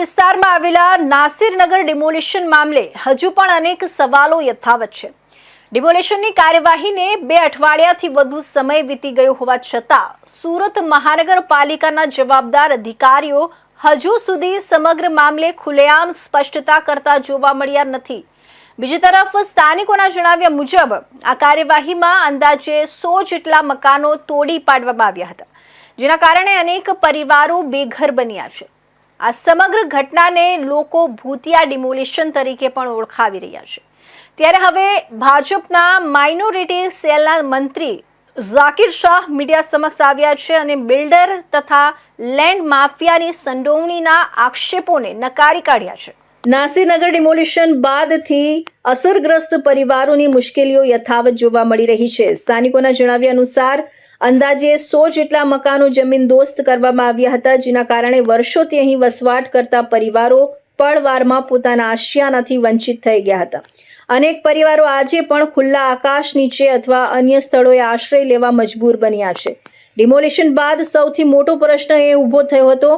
વિસ્તારમાં આવેલા નાસિરનગર ડિમોલિશન મામલે હજુ પણ અનેક સવાલો યથાવત છે। ડિમોલિશનની કાર્યવાહીને 2 અઠવાડિયાથી વધુ સમય વીતી ગયો હોવા છતાં સુરત મહાનગરપાલિકાના જવાબદાર અધિકારીઓ હજુ સુધી સમગ્ર મામલે ખુલ્લેઆમ સ્પષ્ટતા કરતા જોવા મળ્યા નથી। બીજી તરફ સ્થાનિકોના જણાવ્યા મુજબ આ કાર્યવાહીમાં અંદાજે 100 જેટલા મકાનો તોડી પાડવામાં આવ્યા હતા, જેના કારણે અનેક પરિવારો બેઘર બન્યા છે। આ સમગ્ર ઘટનાને લોકો ભૂતિયા ડિમોલિશન તરીકે પણ ઓળખાવી રહ્યા છે। ત્યારે હવે ભાજપના માઇનોરિટી સેલના મંત્રી ઝાકીર શાહ મીડિયા સમક્ષ આવ્યા છે અને બિલ્ડર તથા લેન્ડ માફિયાની સંડોવણીના આક્ષેપોને નકારી કાઢ્યા છે। નાસિરનગર ડિમોલિશન બાદથી અસરગ્રસ્ત પરિવારોની મુશ્કેલીઓ યથાવત જોવા મળી રહી છે। સ્થાનિકોના જણાવ્યા અનુસાર અંદાજે 100 જેટલા મકાનો જમીનદોસ્ત કરવામાં આવ્યા હતા, જેના કારણે વર્ષોથી અહીં વસવાટ કરતા પરિવારો પળવારમાં પોતાના આશિયાનાથી વંચિત થઈ ગયા હતા। અનેક પરિવારો આજે પણ ખુલ્લા આકાશ નીચે અથવા અન્ય સ્થળોએ આશ્રય લેવા મજબૂર બન્યા છે। ડિમોલિશન બાદ સૌથી મોટો પ્રશ્ન એ ઊભો થયો હતો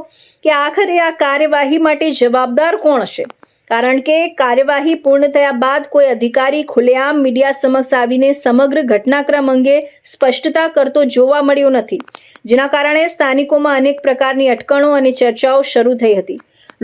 કે આખરે આ કાર્યવાહી માટે જવાબદાર કોણ હશે, કારણ કે કાર્યવાહી પૂર્ણ થયા બાદ કોઈ અધિકારી ખુલ્લેઆમ મીડિયા સમક્ષ આવીને સમગ્ર ઘટનાક્રમ અંગે સ્પષ્ટતા કરતો જોવા મળ્યો નથી, જેના કારણે સ્થાનિકોમાં અનેક પ્રકારની અટકણો અને ચર્ચાઓ શરૂ થઈ હતી।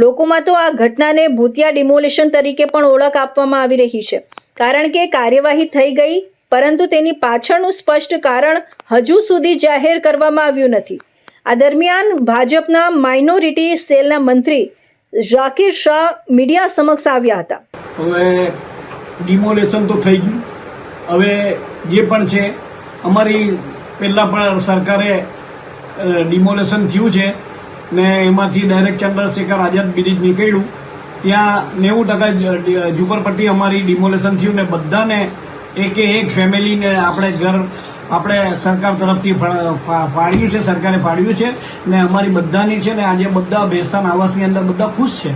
લોકોમાં તો આ ઘટનાને ભૂતિયા ડિમોલિશન તરીકે પણ ઓળખ આપવામાં આવી રહી છે, કારણ કે કાર્યવાહી થઈ ગઈ પરંતુ તેની પાછળનું સ્પષ્ટ કારણ હજુ સુધી જાહેર કરવામાં આવ્યું નથી। આ દરમિયાન ભાજપના માઇનોરિટી સેલના મંત્રી ઝાકીર શાહ મીડિયા સમક્ષ આવ્યા હતા। હવે ડિમોલેશન તો થઈ ગયું, હવે જે પણ છે અમારી પહેલાં પણ સરકારે ડિમોલેશન થયું છે ને એમાંથી ડાયરેક્ટ ચંદ્રશેખર આઝાદ બ્રિજ નીકળ્યું, ત્યાં 90% ઝુંપડપટ્ટી અમારી ડિમોલેશન થયું ને બધાને એક ફેમિલીને આપણે સરકાર તરફથી ફાળવ્યું છે, સરકારે ફાળવ્યું છે ને અમારી બધાની છે ને આજે બધા બેસાન આવાસની અંદર બધા ખુશ છે।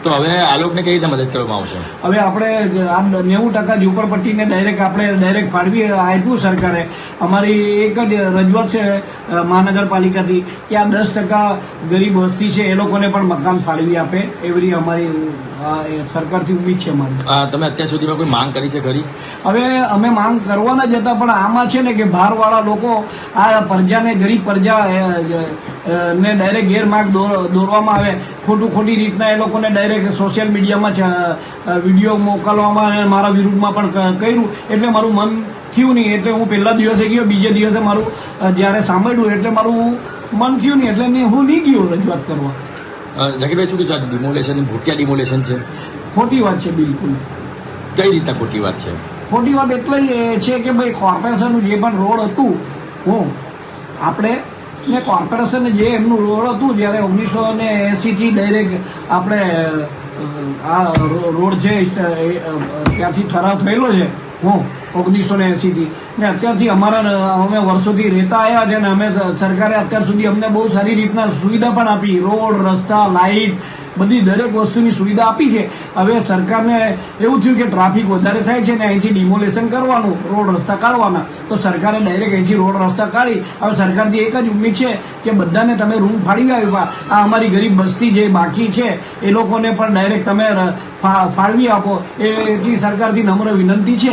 તો હવે આ લોકોને કઈ રીતે મદદ કરવામાં આવશે? હવે આપણે આ 90% ઝુંપડપટ્ટીને ડાયરેક્ટ ફાળવી આપ્યું સરકારે। અમારી એક જ રજૂઆત છે મહાનગરપાલિકાથી કે આ 10% ગરીબ વસ્તી છે એ લોકોને પણ મકાન ફાળવી આપે એવી અમારી સરકારથી ઉમ્મીદ છે અમારી। તમે અત્યાર સુધીમાં કોઈ માંગ કરી છે ખરી? હવે અમે માંગ કરવાના જ હતા, પણ આમાં છે ને કે બહારવાળા લોકો આ પ્રજાને, ગરીબ પ્રજા ને ડાયરેક્ટ ગેરમાર્ગ દોરવામાં આવે, ખોટી રીતના એ લોકોને ડાયરેક્ટ સોશિયલ મીડિયામાં વિડીયો મોકલવામાં અને મારા વિરુદ્ધમાં પણ કર્યું, એટલે મારું મન થયું નહીં। એટલે હું પહેલા દિવસે ગયો, બીજે દિવસે મારું જ્યારે સાંભળ્યું એટલે મારું મન થયું નહીં, એટલે હું નહીં ગયો રજૂઆત કરવા। ઝાકીરભાઈ, શું કીધું ડિમોલેશન ભૂતિયા ડિમોલેશન છે? ખોટી વાત છે, બિલકુલ। કઈ રીતે ખોટી વાત છે? ખોટી વાત એટલે છે કે ભાઈ કોર્પોરેશનનું જે પણ રોડ હતું, આપણે ને કોર્પોરેશન જે એમનું રોડ હતું જ્યારે 1980થી ડાયરેક્ટ આપણે આ રોડ છે ત્યાંથી ઠરાવ થયેલો છે 1980થી ને અત્યારથી અમે વર્ષોથી રહેતા આવ્યા છે ને અમે સરકારે અત્યાર સુધી અમને બહુ સારી રીતના સુવિધા પણ આપી, રોડ, રસ્તા, લાઇટ, બધી દરેક વસ્તુની સુવિધા આપી છે। હવે સરકારને એવું થયું કે ટ્રાફિક વધારે થાય છે ને અહીંથી ડિમોલેશન કરવાનું, રોડ રસ્તા કાઢવાના, તો સરકારે ડાયરેક્ટ અહીંથી રોડ રસ્તા કાઢી હવે સરકારથી એક જ ઉમ્મીદ છે કે બધાને તમે રૂમ ફાળવી આપ્યા, આ અમારી ગરીબ બસ્તી જે બાકી છે એ લોકોને પણ ડાયરેક્ટ તમે ફાળવી આપો, એટલી સરકારથી નમ્ર વિનંતી છે।